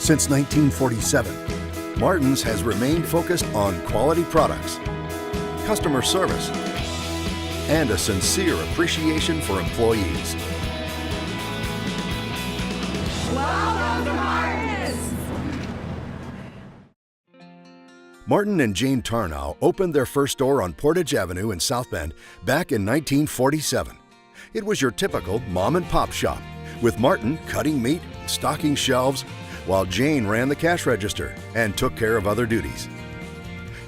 Since 1947, Martin's has remained focused on quality products, customer service, and a sincere appreciation for employees. Welcome to Martin's! Martin and Jane Tarnow opened their first store on Portage Avenue in South Bend back in 1947. It was your typical mom-and-pop shop, with Martin cutting meat and stocking shelves, while Jane ran the cash register and took care of other duties.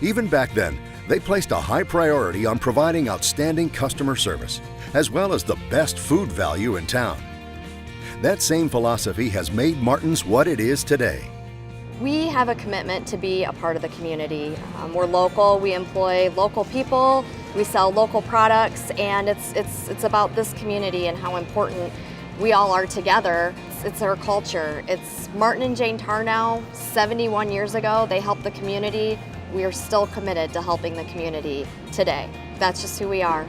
Even back then, they placed a high priority on providing outstanding customer service, as well as the best food value in town. That same philosophy has made Martin's what it is today. We have a commitment to be a part of the community. We're local, we employ local people, we sell local products, and it's about this community and how important we all are together. It's our culture. It's Martin and Jane Tarnow, 71 years ago, they helped the community. We are still committed to helping the community today. That's just who we are.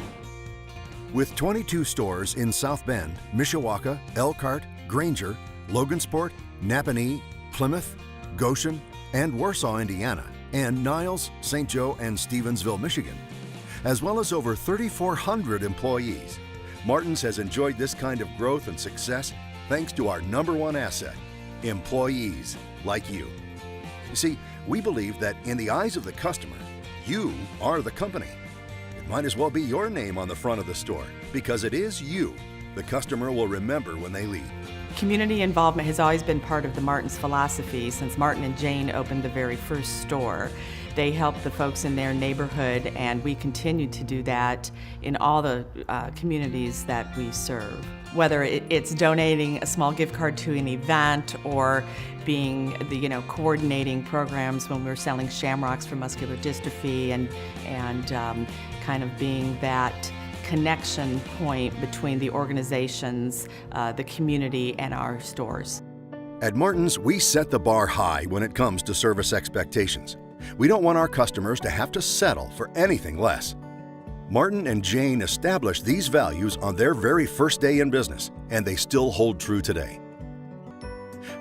With 22 stores in South Bend, Mishawaka, Elkhart, Granger, Logansport, Napanee, Plymouth, Goshen, and Warsaw, Indiana, and Niles, St. Joe, and Stevensville, Michigan, as well as over 3,400 employees, Martin's has enjoyed this kind of growth and success thanks to our #1 asset, employees like you. You see, we believe that in the eyes of the customer, you are the company. It might as well be your name on the front of the store, because it is you the customer will remember when they leave. Community involvement has always been part of the Martin's philosophy since Martin and Jane opened the very first store. They helped the folks in their neighborhood, and we continue to do that in all the communities that we serve. Whether it's donating a small gift card to an event or being the coordinating programs when we're selling Shamrocks for muscular dystrophy and kind of being that connection point between the organizations, the community, and our stores. At Martin's, we set the bar high when it comes to service expectations. We don't want our customers to have to settle for anything less. Martin and Jane established these values on their very first day in business, and they still hold true today.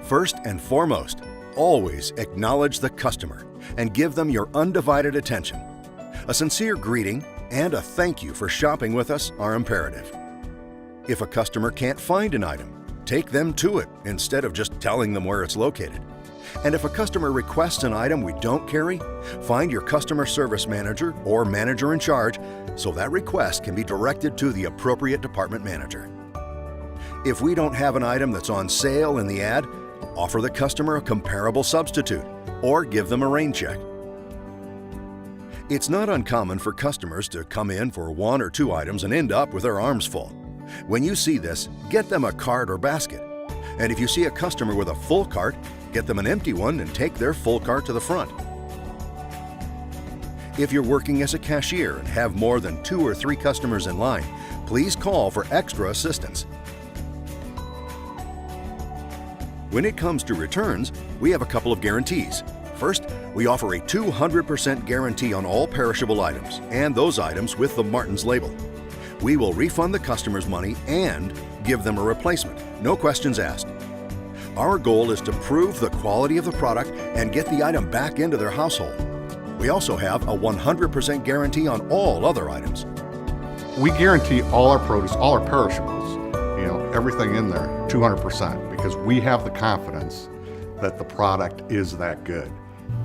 First and foremost, always acknowledge the customer and give them your undivided attention. A sincere greeting and a thank you for shopping with us are imperative. If a customer can't find an item, take them to it instead of just telling them where it's located. And if a customer requests an item we don't carry, find your customer service manager or manager in charge so that request can be directed to the appropriate department manager. If we don't have an item that's on sale in the ad, offer the customer a comparable substitute or give them a rain check. It's not uncommon for customers to come in for 1 or 2 items and end up with their arms full. When you see this, get them a cart or basket. And if you see a customer with a full cart, get them an empty one and take their full cart to the front. If you're working as a cashier and have more than 2 or 3 customers in line, please call for extra assistance. When it comes to returns, we have a couple of guarantees. First, we offer a 200% guarantee on all perishable items, and those items with the Martin's label. We will refund the customer's money and give them a replacement, no questions asked. Our goal is to prove the quality of the product and get the item back into their household. We also have a 100% guarantee on all other items. We guarantee all our produce, all our perishables, everything in there, 200%, because we have the confidence that the product is that good.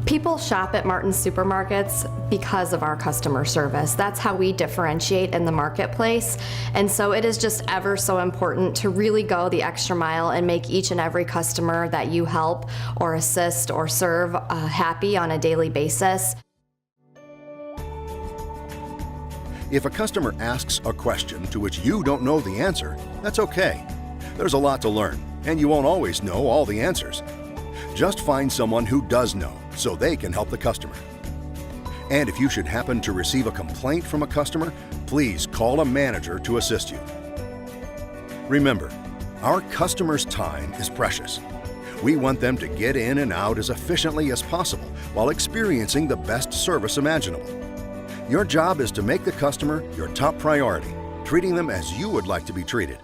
People shop at Martin's supermarkets because of our customer service. That's how we differentiate in the marketplace. And so it is just ever so important to really go the extra mile and make each and every customer that you help or assist or serve happy on a daily basis. If a customer asks a question to which you don't know the answer, that's okay. There's a lot to learn, and you won't always know all the answers. Just find someone who does know so they can help the customer. And if you should happen to receive a complaint from a customer, please call a manager to assist you. Remember, our customers' time is precious. We want them to get in and out as efficiently as possible while experiencing the best service imaginable. Your job is to make the customer your top priority, treating them as you would like to be treated.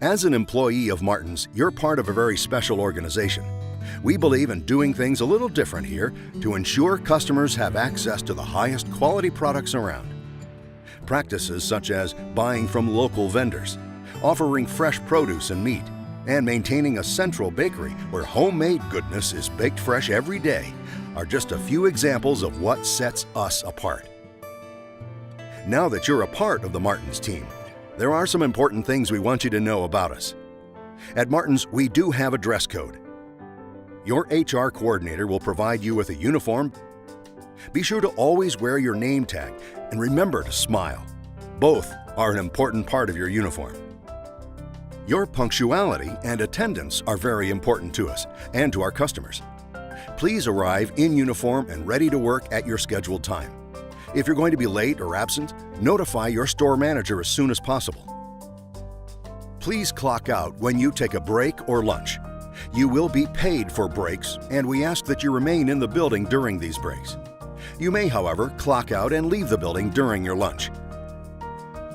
As an employee of Martin's, you're part of a very special organization. We believe in doing things a little different here to ensure customers have access to the highest quality products around. Practices such as buying from local vendors, offering fresh produce and meat, and maintaining a central bakery where homemade goodness is baked fresh every day are just a few examples of what sets us apart. Now that you're a part of the Martin's team, there are some important things we want you to know about us. At Martin's, we do have a dress code. Your HR coordinator will provide you with a uniform. Be sure to always wear your name tag and remember to smile. Both are an important part of your uniform. Your punctuality and attendance are very important to us and to our customers. Please arrive in uniform and ready to work at your scheduled time. If you're going to be late or absent, notify your store manager as soon as possible. Please clock out when you take a break or lunch. You will be paid for breaks, and we ask that you remain in the building during these breaks. You may, however, clock out and leave the building during your lunch.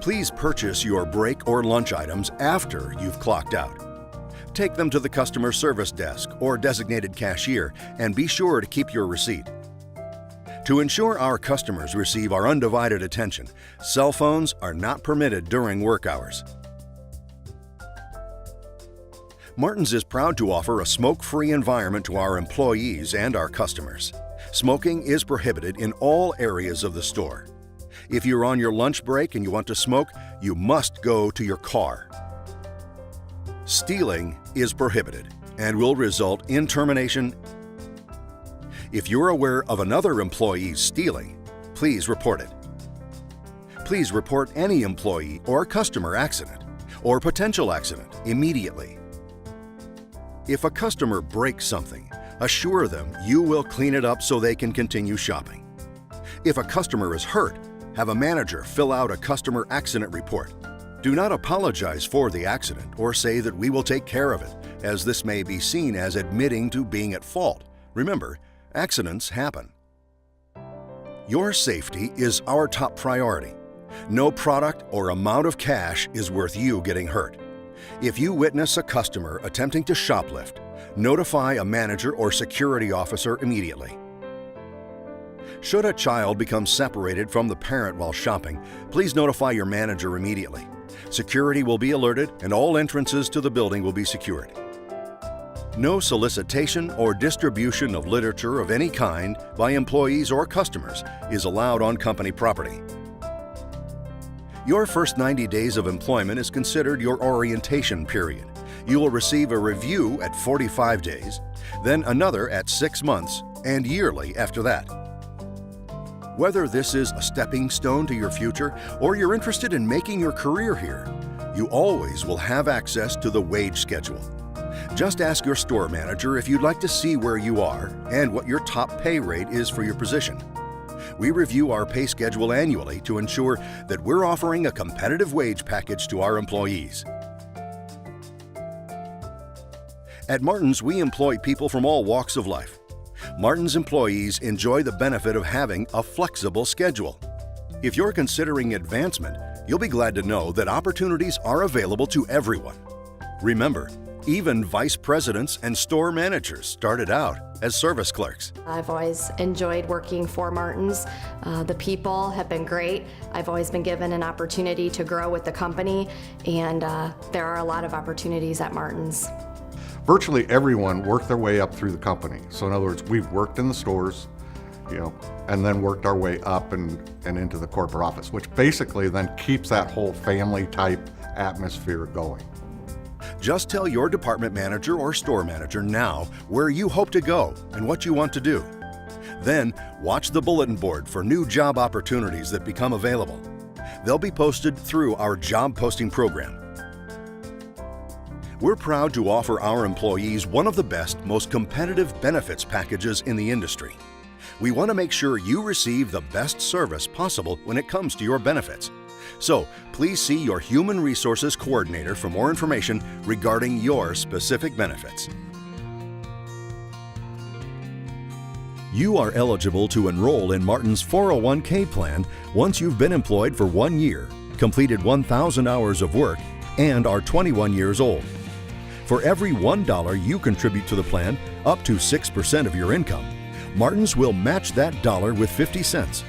Please purchase your break or lunch items after you've clocked out. Take them to the customer service desk or designated cashier and be sure to keep your receipt. To ensure our customers receive our undivided attention, cell phones are not permitted during work hours. Martin's is proud to offer a smoke-free environment to our employees and our customers. Smoking is prohibited in all areas of the store. If you're on your lunch break and you want to smoke, you must go to your car. Stealing is prohibited and will result in termination. If you're aware of another employee stealing, please report it. Please report any employee or customer accident or potential accident immediately. If a customer breaks something, assure them you will clean it up so they can continue shopping. If a customer is hurt, have a manager fill out a customer accident report. Do not apologize for the accident or say that we will take care of it, as this may be seen as admitting to being at fault. Remember, accidents happen. Your safety is our top priority. No product or amount of cash is worth you getting hurt. If you witness a customer attempting to shoplift, notify a manager or security officer immediately. Should a child become separated from the parent while shopping, please notify your manager immediately. Security will be alerted and all entrances to the building will be secured. No solicitation or distribution of literature of any kind by employees or customers is allowed on company property. Your first 90 days of employment is considered your orientation period. You will receive a review at 45 days, then another at 6 months, and yearly after that. Whether this is a stepping stone to your future or you're interested in making your career here, you always will have access to the wage schedule. Just ask your store manager if you'd like to see where you are and what your top pay rate is for your position. We review our pay schedule annually to ensure that we're offering a competitive wage package to our employees. At Martin's, we employ people from all walks of life. Martin's employees enjoy the benefit of having a flexible schedule. If you're considering advancement, you'll be glad to know that opportunities are available to everyone. Remember, even vice presidents and store managers started out as service clerks. I've always enjoyed working for Martin's. The people have been great. I've always been given an opportunity to grow with the company, and there are a lot of opportunities at Martin's. Virtually everyone worked their way up through the company. So in other words, we've worked in the stores, and then worked our way up and into the corporate office, which basically then keeps that whole family type atmosphere going. Just tell your department manager or store manager now where you hope to go and what you want to do. Then watch the bulletin board for new job opportunities that become available. They'll be posted through our job posting program. We're proud to offer our employees one of the best, most competitive benefits packages in the industry. We want to make sure you receive the best service possible when it comes to your benefits. So please see your Human Resources Coordinator for more information regarding your specific benefits. You are eligible to enroll in Martin's 401k plan once you've been employed for 1 year, completed 1,000 hours of work, and are 21 years old. For every $1 you contribute to the plan, up to 6% of your income, Martin's will match that dollar with 50 cents.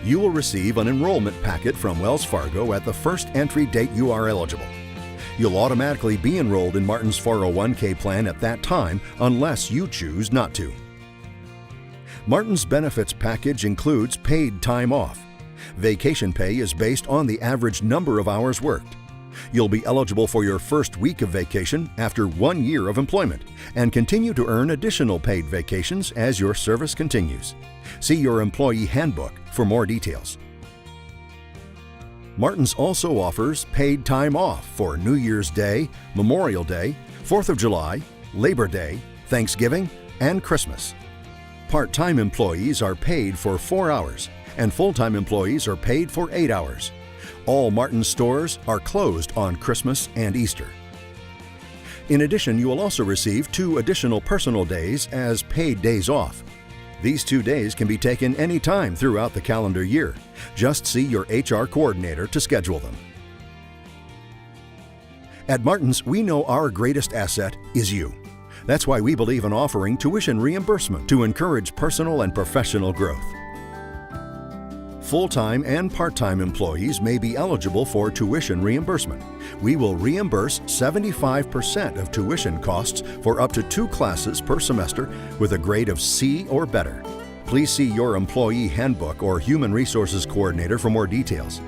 You will receive an enrollment packet from Wells Fargo at the first entry date you are eligible. You'll automatically be enrolled in Martin's 401k plan at that time unless you choose not to. Martin's benefits package includes paid time off. Vacation pay is based on the average number of hours worked. You'll be eligible for your first week of vacation after 1 year of employment and continue to earn additional paid vacations as your service continues. See your employee handbook for more details. Martin's also offers paid time off for New Year's Day, Memorial Day, 4th of July, Labor Day, Thanksgiving, and Christmas. Part-time employees are paid for 4 hours, and full-time employees are paid for 8 hours. All Martin's stores are closed on Christmas and Easter. In addition, you will also receive 2 additional personal days as paid days off. These 2 days can be taken any time throughout the calendar year. Just see your HR coordinator to schedule them. At Martin's, we know our greatest asset is you. That's why we believe in offering tuition reimbursement to encourage personal and professional growth. Full-time and part-time employees may be eligible for tuition reimbursement. We will reimburse 75% of tuition costs for up to 2 classes per semester with a grade of C or better. Please see your employee handbook or human resources coordinator for more details.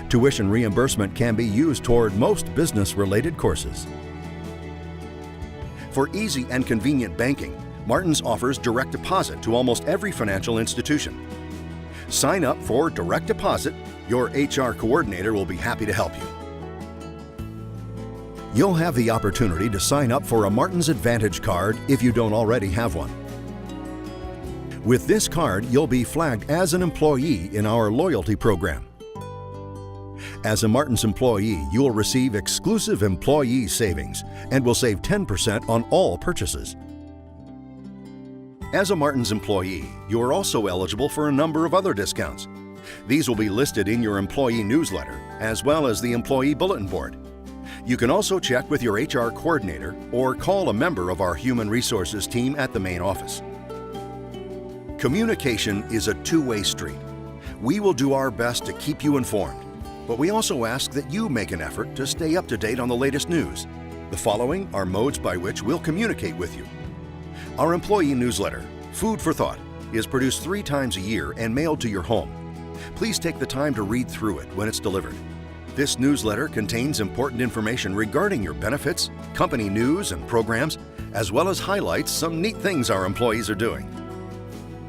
Tuition reimbursement can be used toward most business-related courses. For easy and convenient banking, Martin's offers direct deposit to almost every financial institution. Sign up for direct deposit. Your HR coordinator will be happy to help you. You'll have the opportunity to sign up for a Martin's Advantage card if you don't already have one. With this card, you'll be flagged as an employee in our loyalty program. As a Martin's employee, you'll receive exclusive employee savings and will save 10% on all purchases. As a Martin's employee, you are also eligible for a number of other discounts. These will be listed in your employee newsletter, as well as the employee bulletin board. You can also check with your HR coordinator or call a member of our human resources team at the main office. Communication is a two-way street. We will do our best to keep you informed, but we also ask that you make an effort to stay up to date on the latest news. The following are modes by which we'll communicate with you. Our employee newsletter, Food for Thought, is produced 3 times a year and mailed to your home. Please take the time to read through it when it's delivered. This newsletter contains important information regarding your benefits, company news and programs, as well as highlights some neat things our employees are doing.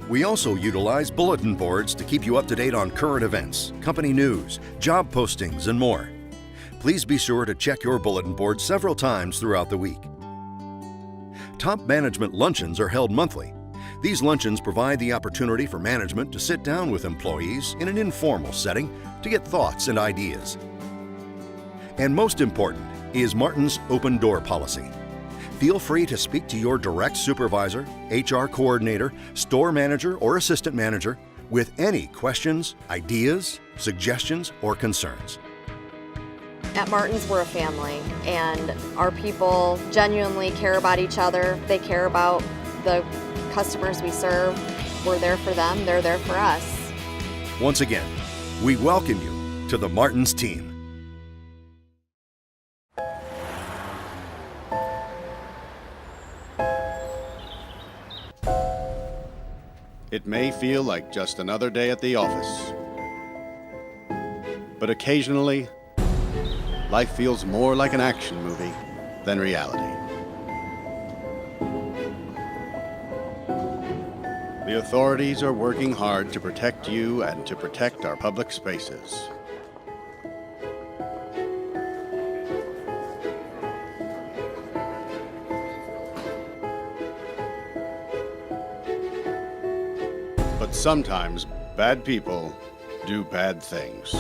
We also utilize bulletin boards to keep you up to date on current events, company news, job postings, and more. Please be sure to check your bulletin board several times throughout the week. Top management luncheons are held monthly. These luncheons provide the opportunity for management to sit down with employees in an informal setting to get thoughts and ideas. And most important is Martin's open door policy. Feel free to speak to your direct supervisor, HR coordinator, store manager, or assistant manager with any questions, ideas, suggestions, or concerns. At Martin's, we're a family, and our people genuinely care about each other. They care about the customers we serve. We're there for them, they're there for us. Once again, we welcome you to the Martin's team. It may feel like just another day at the office, but occasionally, life feels more like an action movie than reality. The authorities are working hard to protect you and to protect our public spaces. But sometimes bad people do bad things.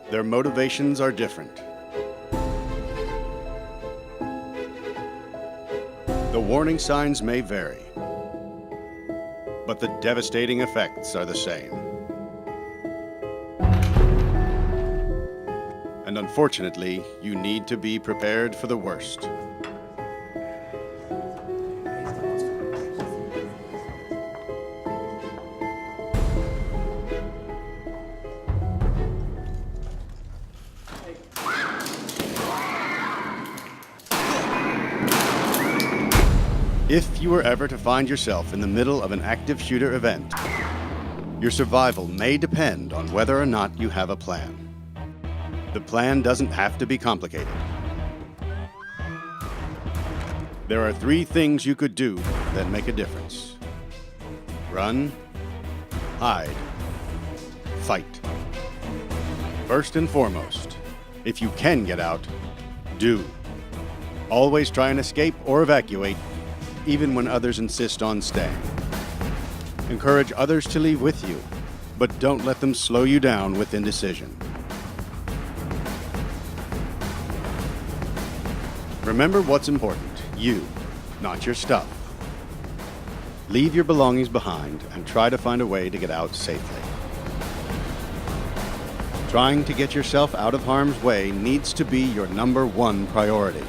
Their motivations are different. The warning signs may vary, but the devastating effects are the same. And unfortunately, you need to be prepared for the worst. If you were ever to find yourself in the middle of an active shooter event, your survival may depend on whether or not you have a plan. The plan doesn't have to be complicated. There are 3 things you could do that make a difference. Run, hide, fight. First and foremost, if you can get out, do. Always try and escape or evacuate, even when others insist on staying. Encourage others to leave with you, but don't let them slow you down with indecision. Remember what's important, you, not your stuff. Leave your belongings behind and try to find a way to get out safely. Trying to get yourself out of harm's way needs to be your #1 priority.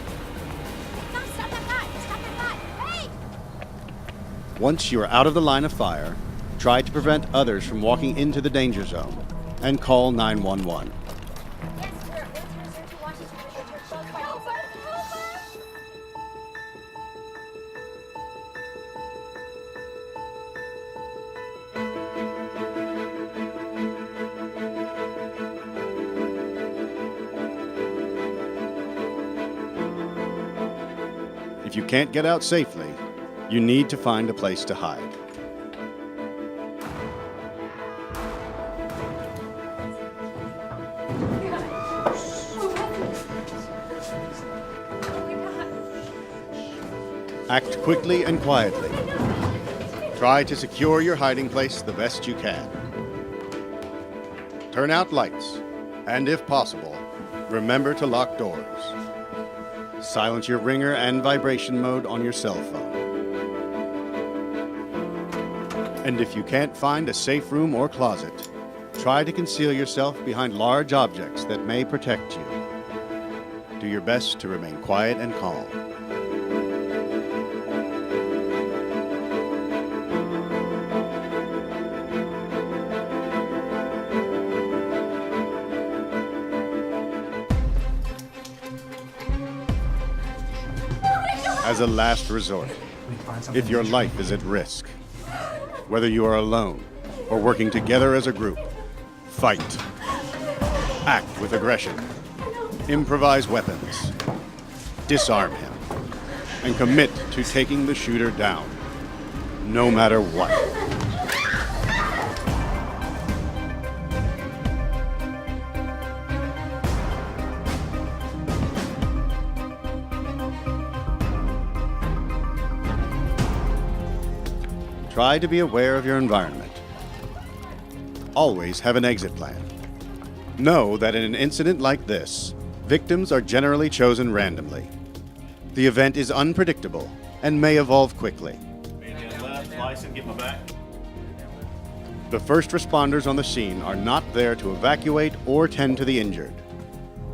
Once you are out of the line of fire, try to prevent others from walking into the danger zone and call 911. If you can't get out safely, you need to find a place to hide. Act quickly and quietly. Try to secure your hiding place the best you can. Turn out lights, and if possible, remember to lock doors. Silence your ringer and vibration mode on your cell phone. And if you can't find a safe room or closet, try to conceal yourself behind large objects that may protect you. Do your best to remain quiet and calm. As a last resort, if your life is at risk, whether you are alone or working together as a group, fight. Act with aggression. Improvise weapons. Disarm him. And commit to taking the shooter down, no matter what. Try to be aware of your environment. Always have an exit plan. Know that in an incident like this, victims are generally chosen randomly. The event is unpredictable and may evolve quickly. The first responders on the scene are not there to evacuate or tend to the injured.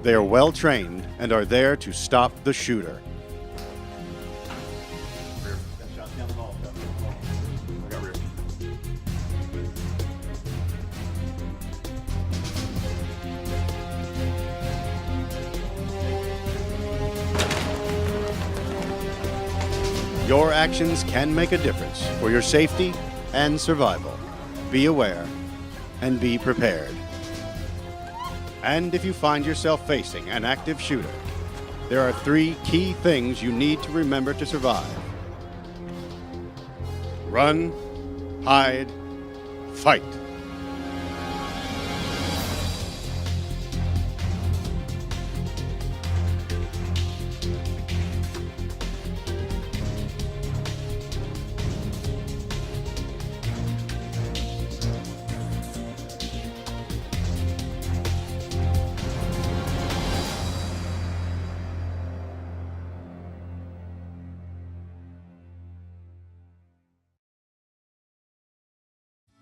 They are well trained and are there to stop the shooter. Your actions can make a difference for your safety and survival. Be aware and be prepared. And if you find yourself facing an active shooter, there are 3 key things you need to remember to survive. Run, hide, fight.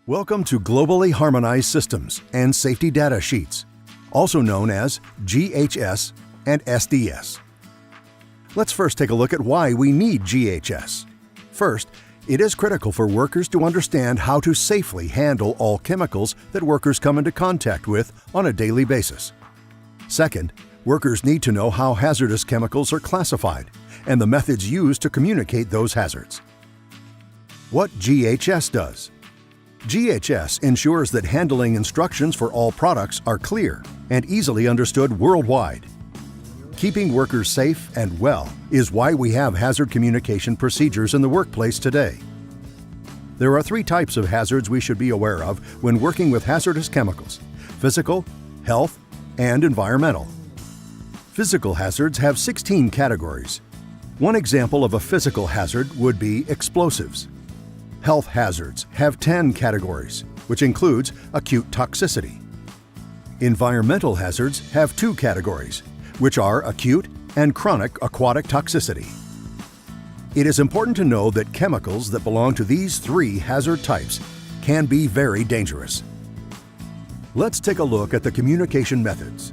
Welcome to Globally Harmonized Systems and Safety Data Sheets. also known as GHS and SDS. Let's first take a look at why we need GHS. First, it is critical for workers to understand how to safely handle all chemicals that workers come into contact with on a daily basis. Second, workers need to know how hazardous chemicals are classified and the methods used to communicate those hazards. What GHS does. GHS ensures that handling instructions for all products are clear and easily understood worldwide. Keeping workers safe and well is why we have hazard communication procedures in the workplace today. There are 3 types of hazards we should be aware of when working with hazardous chemicals: physical, health, and environmental. Physical hazards have 16 categories. One example of a physical hazard would be explosives. Health hazards have 10 categories, which includes acute toxicity. Environmental hazards have 2 categories, which are acute and chronic aquatic toxicity. It is important to know that chemicals that belong to these 3 hazard types can be very dangerous. Let's take a look at the communication methods.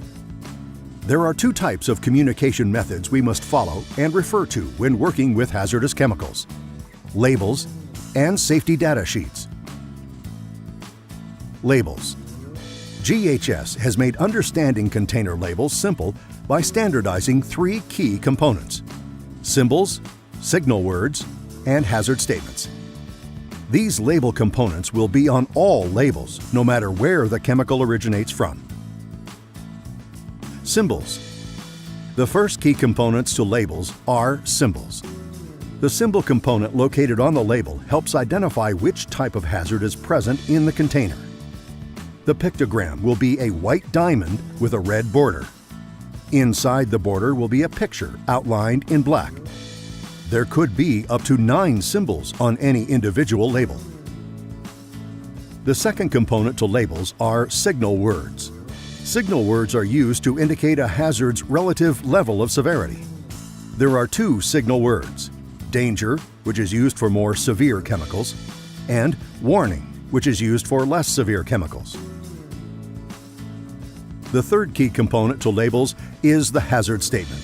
There are 2 types of communication methods we must follow and refer to when working with hazardous chemicals: labels and safety data sheets. Labels. GHS has made understanding container labels simple by standardizing 3 key components: symbols, signal words, and hazard statements. These label components will be on all labels, no matter where the chemical originates from. Symbols. The first key components to labels are symbols. The symbol component located on the label helps identify which type of hazard is present in the container. The pictogram will be a white diamond with a red border. Inside the border will be a picture outlined in black. There could be up to 9 symbols on any individual label. The second component to labels are signal words. Signal words are used to indicate a hazard's relative level of severity. There are 2 signal words: danger, which is used for more severe chemicals, and warning, which is used for less severe chemicals. The third key component to labels is the hazard statement.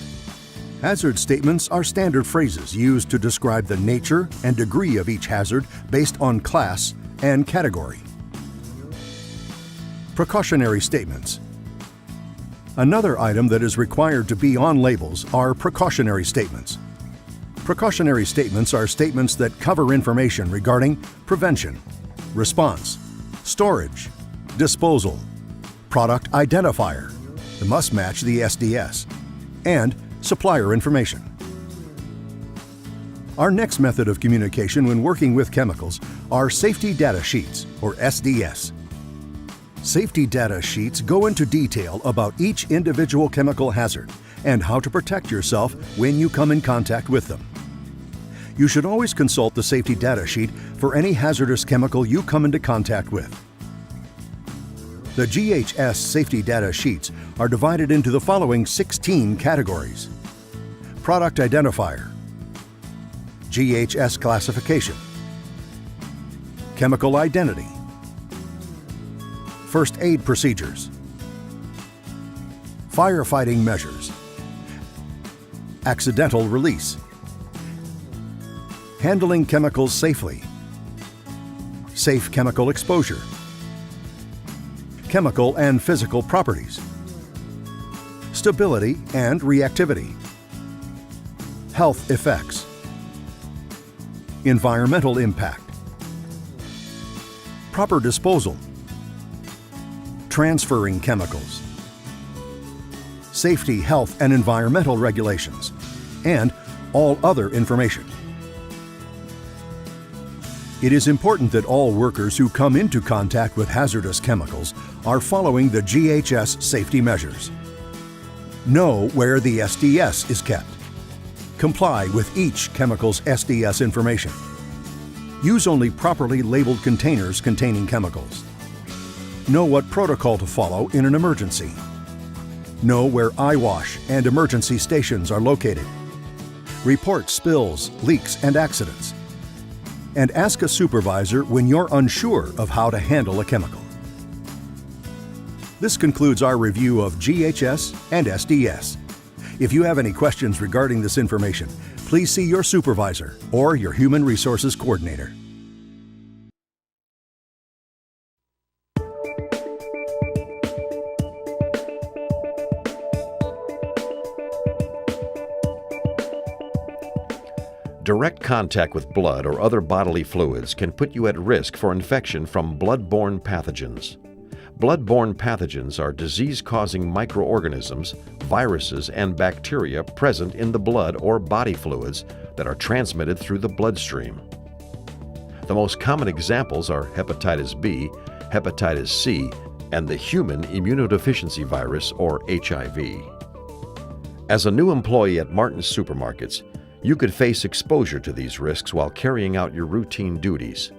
Hazard statements are standard phrases used to describe the nature and degree of each hazard based on class and category. Precautionary statements. Another item that is required to be on labels are precautionary statements. Precautionary statements are statements that cover information regarding prevention, response, storage, disposal, product identifier, that must match the SDS, and supplier information. Our next method of communication when working with chemicals are safety data sheets, or SDS. Safety data sheets go into detail about each individual chemical hazard and how to protect yourself when you come in contact with them. You should always consult the safety data sheet for any hazardous chemical you come into contact with. The GHS safety data sheets are divided into the following 16 categories: product identifier, GHS classification, chemical identity, first aid procedures, firefighting measures, accidental release, handling chemicals safely, safe chemical exposure, chemical and physical properties, stability and reactivity, health effects, environmental impact, proper disposal, transferring chemicals, safety, health, and environmental regulations, and all other information. It is important that all workers who come into contact with hazardous chemicals are following the GHS safety measures. Know where the SDS is kept. Comply with each chemical's SDS information. Use only properly labeled containers containing chemicals. Know what protocol to follow in an emergency. Know where eyewash and emergency stations are located. Report spills, leaks, and accidents. And ask a supervisor when you're unsure of how to handle a chemical. This concludes our review of GHS and SDS. If you have any questions regarding this information, please see your supervisor or your Human Resources Coordinator. Direct contact with blood or other bodily fluids can put you at risk for infection from blood-borne pathogens. Blood-borne pathogens are disease-causing microorganisms, viruses, and bacteria present in the blood or body fluids that are transmitted through the bloodstream. The most common examples are hepatitis B, hepatitis C, and the human immunodeficiency virus, or HIV. As a new employee at Martin's Supermarkets, you could face exposure to these risks while carrying out your routine duties.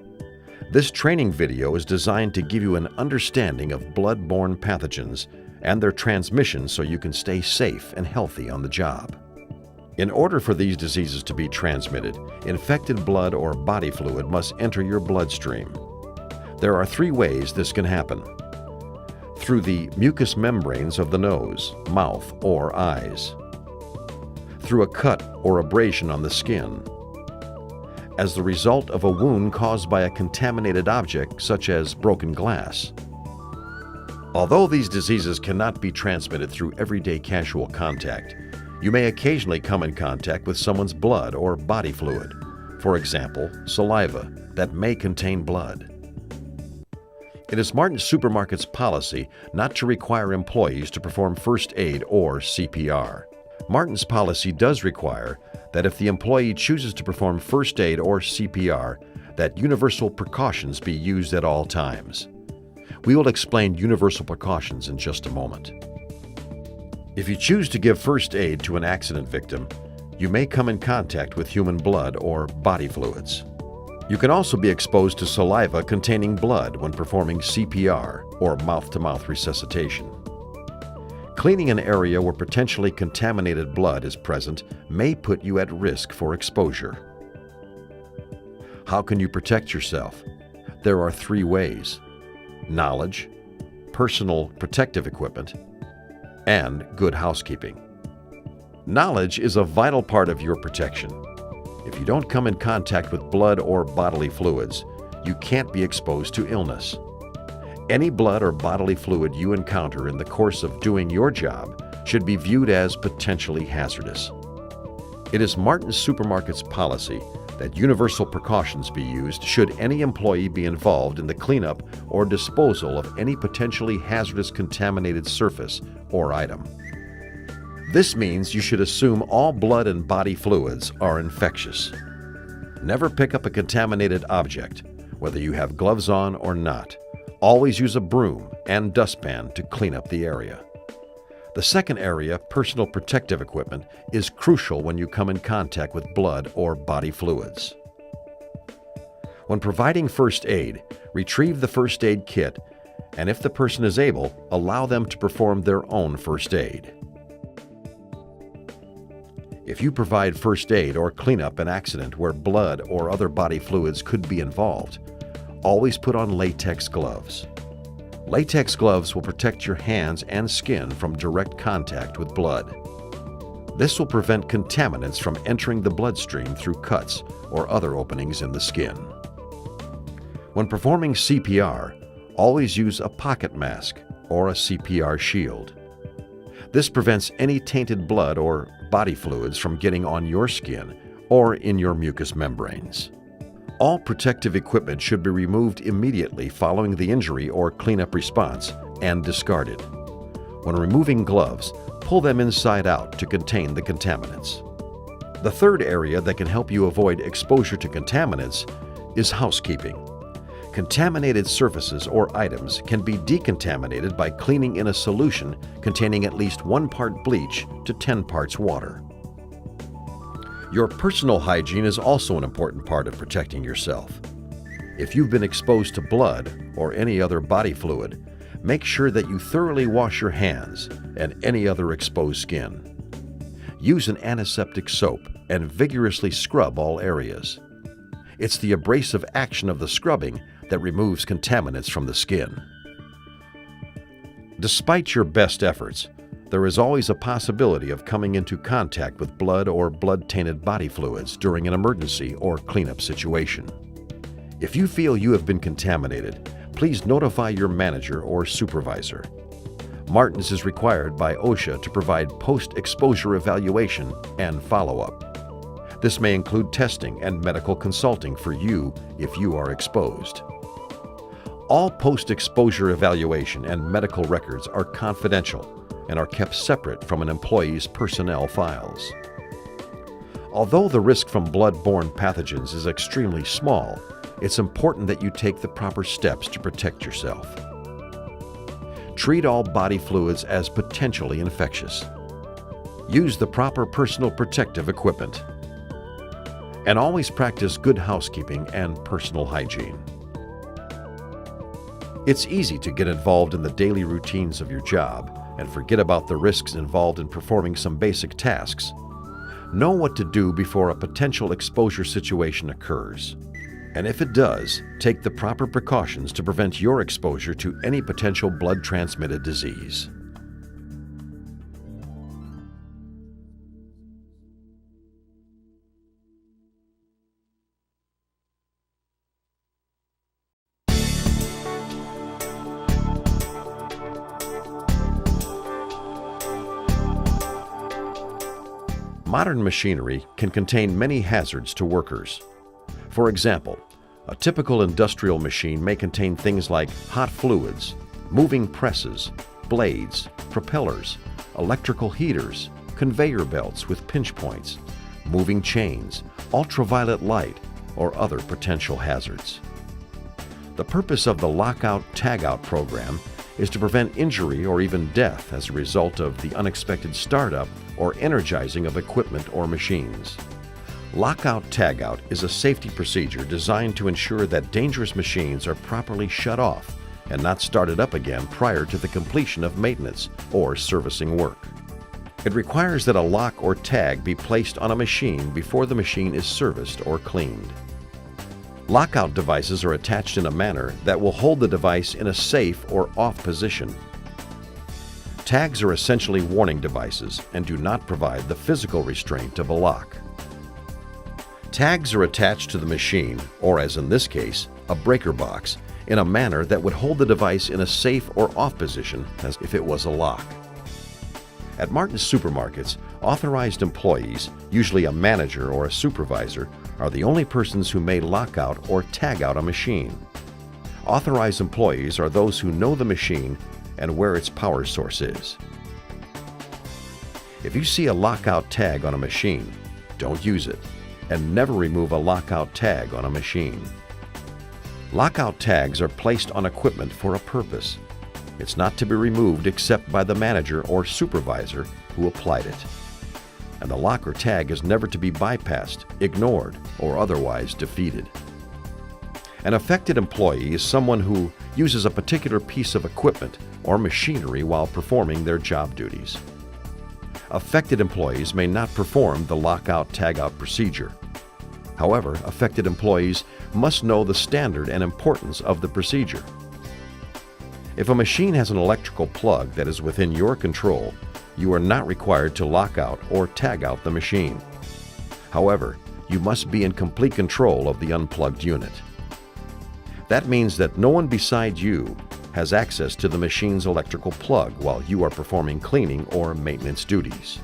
This training video is designed to give you an understanding of blood-borne pathogens and their transmission so you can stay safe and healthy on the job. In order for these diseases to be transmitted, infected blood or body fluid must enter your bloodstream. There are 3 ways this can happen: through the mucous membranes of the nose, mouth, or eyes, through a cut or abrasion on the skin, as the result of a wound caused by a contaminated object such as broken glass. Although these diseases cannot be transmitted through everyday casual contact, you may occasionally come in contact with someone's blood or body fluid, for example, saliva, that may contain blood. It is Martin's Supermarkets policy not to require employees to perform first aid or CPR. Martin's policy does require that if the employee chooses to perform first aid or CPR, that universal precautions be used at all times. We will explain universal precautions in just a moment. If you choose to give first aid to an accident victim, you may come in contact with human blood or body fluids. You can also be exposed to saliva containing blood when performing CPR or mouth-to-mouth resuscitation. Cleaning an area where potentially contaminated blood is present may put you at risk for exposure. How can you protect yourself? There are 3 ways: knowledge, personal protective equipment, and good housekeeping. Knowledge is a vital part of your protection. If you don't come in contact with blood or bodily fluids, you can't be exposed to illness. Any blood or bodily fluid you encounter in the course of doing your job should be viewed as potentially hazardous. It is Martin's Supermarkets policy that universal precautions be used should any employee be involved in the cleanup or disposal of any potentially hazardous contaminated surface or item. This means you should assume all blood and body fluids are infectious. Never pick up a contaminated object, whether you have gloves on or not. Always use a broom and dustpan to clean up the area. The second area, personal protective equipment, is crucial when you come in contact with blood or body fluids. When providing first aid, retrieve the first aid kit, and if the person is able, allow them to perform their own first aid. If you provide first aid or clean up an accident where blood or other body fluids could be involved, always put on latex gloves. Latex gloves will protect your hands and skin from direct contact with blood. This will prevent contaminants from entering the bloodstream through cuts or other openings in the skin. When performing CPR, always use a pocket mask or a CPR shield. This prevents any tainted blood or body fluids from getting on your skin or in your mucous membranes. All protective equipment should be removed immediately following the injury or cleanup response and discarded. When removing gloves, pull them inside out to contain the contaminants. The third area that can help you avoid exposure to contaminants is housekeeping. Contaminated surfaces or items can be decontaminated by cleaning in a solution containing at least 1 part bleach to 10 parts water. Your personal hygiene is also an important part of protecting yourself. If you've been exposed to blood or any other body fluid, make sure that you thoroughly wash your hands and any other exposed skin. Use an antiseptic soap and vigorously scrub all areas. It's the abrasive action of the scrubbing that removes contaminants from the skin. Despite your best efforts, there is always a possibility of coming into contact with blood or blood-tainted body fluids during an emergency or cleanup situation. If you feel you have been contaminated, please notify your manager or supervisor. Martin's is required by OSHA to provide post-exposure evaluation and follow-up. This may include testing and medical consulting for you if you are exposed. All post-exposure evaluation and medical records are confidential and are kept separate from an employee's personnel files. Although the risk from blood-borne pathogens is extremely small, it's important that you take the proper steps to protect yourself. Treat all body fluids as potentially infectious. Use the proper personal protective equipment. And always practice good housekeeping and personal hygiene. It's easy to get involved in the daily routines of your job and forget about the risks involved in performing some basic tasks. Know what to do before a potential exposure situation occurs. And if it does, take the proper precautions to prevent your exposure to any potential blood-transmitted disease. Modern machinery can contain many hazards to workers. For example, a typical industrial machine may contain things like hot fluids, moving presses, blades, propellers, electrical heaters, conveyor belts with pinch points, moving chains, ultraviolet light, or other potential hazards. The purpose of the Lockout-Tagout program is to prevent injury or even death as a result of the unexpected startup or energizing of equipment or machines. Lockout-Tagout is a safety procedure designed to ensure that dangerous machines are properly shut off and not started up again prior to the completion of maintenance or servicing work. It requires that a lock or tag be placed on a machine before the machine is serviced or cleaned. Lockout devices are attached in a manner that will hold the device in a safe or off position. Tags are essentially warning devices and do not provide the physical restraint of a lock. Tags are attached to the machine, or as in this case, a breaker box, in a manner that would hold the device in a safe or off position as if it was a lock. At Martin's Supermarkets, authorized employees, usually a manager or a supervisor, are the only persons who may lock out or tag out a machine. Authorized employees are those who know the machine and where its power source is. If you see a lockout tag on a machine, don't use it, and never remove a lockout tag on a machine. Lockout tags are placed on equipment for a purpose. It's not to be removed except by the manager or supervisor who applied it. And the lock or tag is never to be bypassed, ignored, or otherwise defeated. An affected employee is someone who uses a particular piece of equipment or machinery while performing their job duties. Affected employees may not perform the lockout-tagout procedure. However, affected employees must know the standard and importance of the procedure. If a machine has an electrical plug that is within your control, you are not required to lock out or tag out the machine. However, you must be in complete control of the unplugged unit. That means that no one beside you has access to the machine's electrical plug while you are performing cleaning or maintenance duties.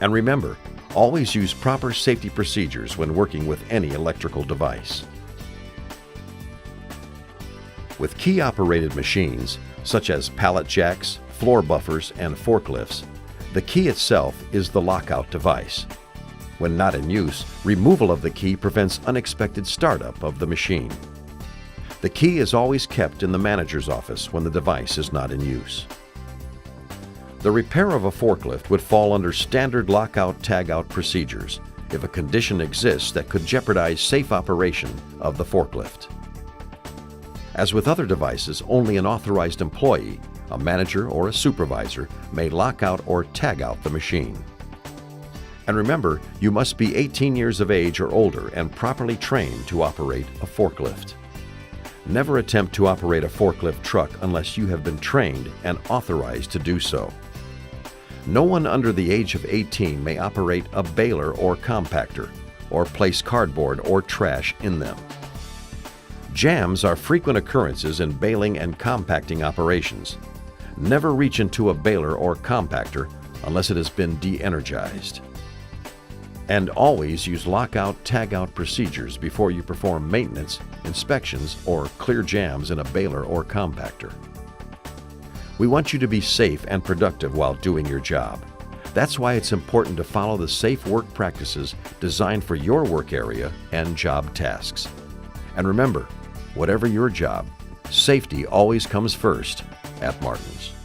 And remember, always use proper safety procedures when working with any electrical device. With key-operated machines, such as pallet jacks, floor buffers, and forklifts, the key itself is the lockout device. When not in use, removal of the key prevents unexpected startup of the machine. The key is always kept in the manager's office when the device is not in use. The repair of a forklift would fall under standard lockout-tagout procedures if a condition exists that could jeopardize safe operation of the forklift. As with other devices, only an authorized employee, a manager or a supervisor, may lock out or tag out the machine. And remember, you must be 18 years of age or older and properly trained to operate a forklift. Never attempt to operate a forklift truck unless you have been trained and authorized to do so. No one under the age of 18 may operate a baler or compactor, or place cardboard or trash in them. Jams are frequent occurrences in baling and compacting operations. Never reach into a baler or compactor unless it has been de-energized. And always use lockout-tagout procedures before you perform maintenance, inspections, or clear jams in a baler or compactor. We want you to be safe and productive while doing your job. That's why it's important to follow the safe work practices designed for your work area and job tasks. And remember, whatever your job, safety always comes first at Martin's.